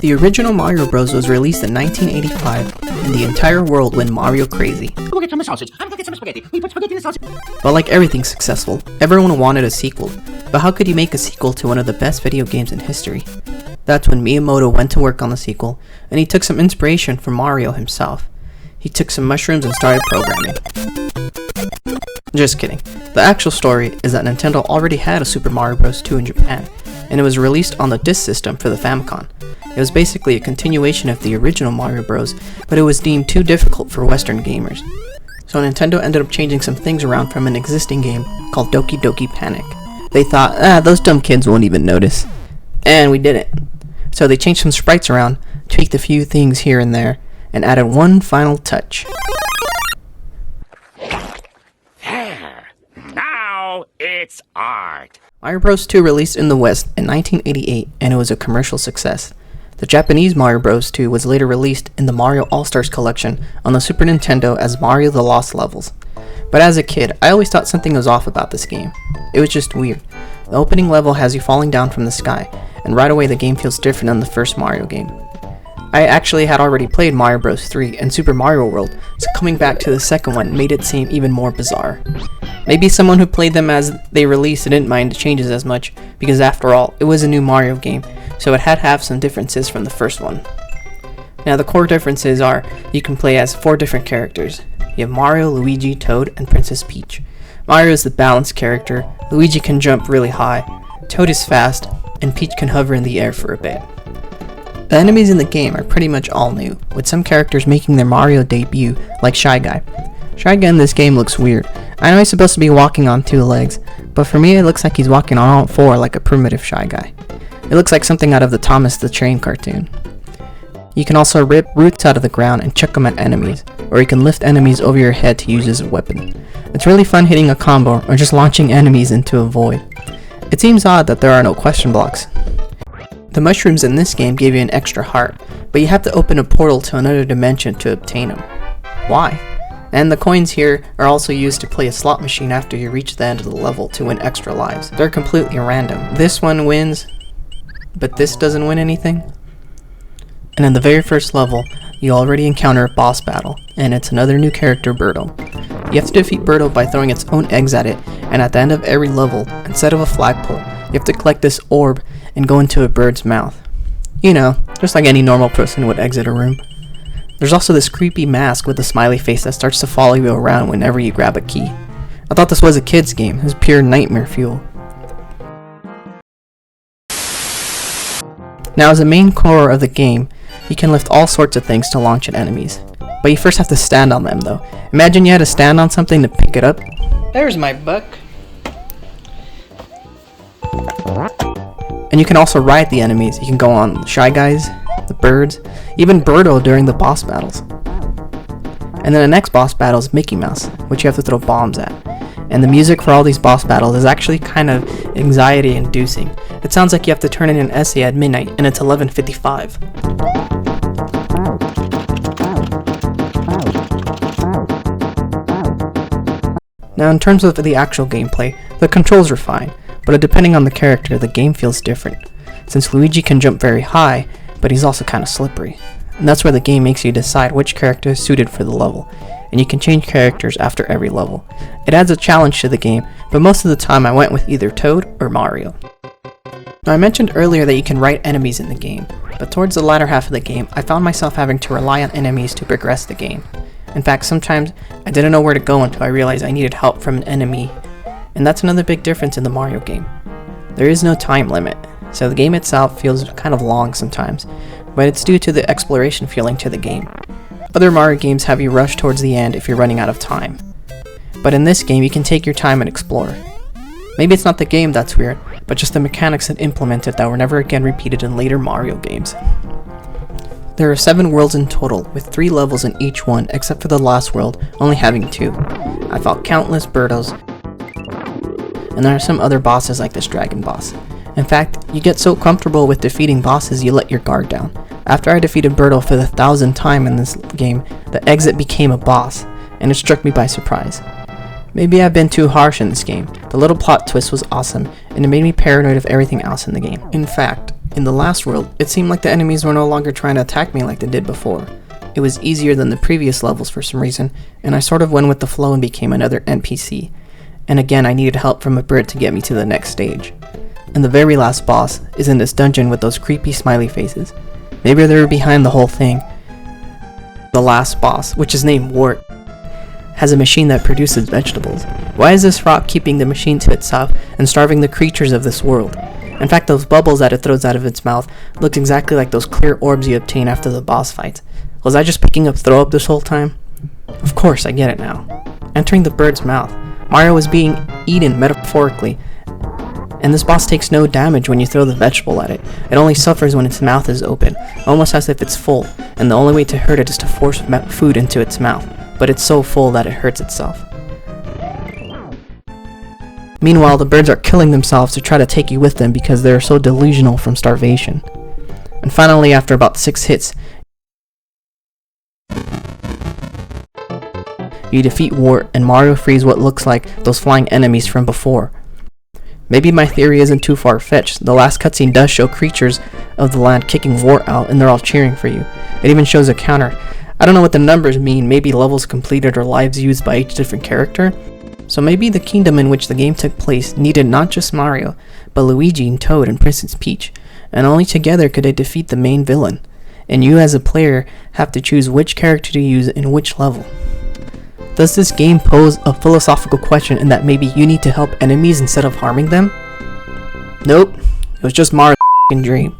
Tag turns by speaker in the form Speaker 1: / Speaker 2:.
Speaker 1: The original Mario Bros. Was released in 1985, and the entire world went Mario crazy.
Speaker 2: Go get some sausage. I'm gonna get some spaghetti. We put spaghetti in the sausage.
Speaker 1: But like everything successful, everyone wanted a sequel. But how could you make a sequel to one of the best video games in history? That's when Miyamoto went to work on the sequel, and he took some inspiration from Mario himself. He took some mushrooms and started programming. Just kidding. The actual story is that Nintendo already had a Super Mario Bros. 2 in Japan, and it was released on the disk system for the Famicom. It was basically a continuation of the original Mario Bros., but it was deemed too difficult for Western gamers. So Nintendo ended up changing some things around from an existing game called Doki Doki Panic. They thought, those dumb kids won't even notice. And we did it. So they changed some sprites around, tweaked a few things here and there, and added one final touch.
Speaker 2: There. Now it's art.
Speaker 1: Mario Bros. 2 released in the West in 1988, and it was a commercial success. The Japanese Mario Bros. 2 was later released in the Mario All-Stars collection on the Super Nintendo as Mario the Lost Levels. But as a kid, I always thought something was off about this game. It was just weird. The opening level has you falling down from the sky, and right away the game feels different than the first Mario game. I actually had already played Mario Bros. 3 and Super Mario World, so coming back to the second one made it seem even more bizarre. Maybe someone who played them as they released didn't mind the changes as much, because after all, it was a new Mario game, so it had to have some differences from the first one. Now the core differences are, you can play as 4 different characters. You have Mario, Luigi, Toad, and Princess Peach. Mario is the balanced character, Luigi can jump really high, Toad is fast, and Peach can hover in the air for a bit. The enemies in the game are pretty much all new, with some characters making their Mario debut, like Shy Guy. Shy Guy in this game looks weird. I know he's supposed to be walking on 2 legs, but for me it looks like he's walking on all 4 like a primitive Shy Guy. It looks like something out of the Thomas the Train cartoon. You can also rip roots out of the ground and chuck them at enemies, or you can lift enemies over your head to use as a weapon. It's really fun hitting a combo or just launching enemies into a void. It seems odd that there are no question blocks. The mushrooms in this game give you an extra heart, but you have to open a portal to another dimension to obtain them. Why? And the coins here are also used to play a slot machine after you reach the end of the level to win extra lives. They're completely random. This one wins, but this doesn't win anything. And in the very first level, you already encounter a boss battle, and it's another new character, Birdo. You have to defeat Birdo by throwing its own eggs at it, and at the end of every level, instead of a flagpole, you have to collect this orb and go into a bird's mouth. You know, just like any normal person would exit a room. There's also this creepy mask with a smiley face that starts to follow you around whenever you grab a key. I thought this was a kid's game. It was pure nightmare fuel. Now as the main core of the game, you can lift all sorts of things to launch at enemies. But you first have to stand on them though. Imagine you had to stand on something to pick it up. There's my buck. And you can also ride the enemies. You can go on Shy Guys, the birds, even Birdo during the boss battles. And then the next boss battle is Mickey Mouse, which you have to throw bombs at. And the music for all these boss battles is actually kind of anxiety inducing. It sounds like you have to turn in an essay at midnight and it's 11:55. Now in terms of the actual gameplay, the controls are fine, but depending on the character, the game feels different. Since Luigi can jump very high, but he's also kind of slippery. And that's where the game makes you decide which character is suited for the level, and you can change characters after every level. It adds a challenge to the game, but most of the time I went with either Toad or Mario. Now I mentioned earlier that you can write enemies in the game, but towards the latter half of the game, I found myself having to rely on enemies to progress the game. In fact, sometimes I didn't know where to go until I realized I needed help from an enemy, and that's another big difference in the Mario game. There is no time limit, so the game itself feels kind of long sometimes, but it's due to the exploration feeling to the game. Other Mario games have you rush towards the end if you're running out of time, but in this game you can take your time and explore. Maybe it's not the game that's weird, but just the mechanics it implemented that were never again repeated in later Mario games. There are 7 worlds in total, with 3 levels in each one except for the last world only having 2. I fought countless Birdos, and there are some other bosses like this dragon boss. In fact, you get so comfortable with defeating bosses you let your guard down. After I defeated Birdo for the 1,000th time in this game, the exit became a boss, and it struck me by surprise. Maybe I've been too harsh in this game. The little plot twist was awesome, and it made me paranoid of everything else in the game. In fact, In the last world, it seemed like the enemies were no longer trying to attack me like they did before. It was easier than the previous levels for some reason, and I sort of went with the flow and became another NPC. And again, I needed help from a bird to get me to the next stage. And the very last boss is in this dungeon with those creepy smiley faces. Maybe they were behind the whole thing. The last boss, which is named Wart, has a machine that produces vegetables. Why is this rock keeping the machine to itself and starving the creatures of this world? In fact, those bubbles that it throws out of its mouth look exactly like those clear orbs you obtain after the boss fight. Was I just picking up throw up this whole time? Of course, I get it now. Entering the bird's mouth, Mario was being eaten metaphorically, and this boss takes no damage when you throw the vegetable at it. It only suffers when its mouth is open, almost as if it's full, and the only way to hurt it is to force food into its mouth, but it's so full that it hurts itself. Meanwhile, the birds are killing themselves to try to take you with them because they are so delusional from starvation. And finally, after about 6 hits, you defeat Wart and Mario frees what looks like those flying enemies from before. Maybe my theory isn't too far-fetched. The last cutscene does show creatures of the land kicking Wart out and they're all cheering for you. It even shows a counter. I don't know what the numbers mean, maybe levels completed or lives used by each different character. So maybe the kingdom in which the game took place needed not just Mario, but Luigi and Toad and Princess Peach, and only together could they defeat the main villain. And you as a player have to choose which character to use in which level. Does this game pose a philosophical question in that maybe you need to help enemies instead of harming them? Nope, it was just Mario's dream.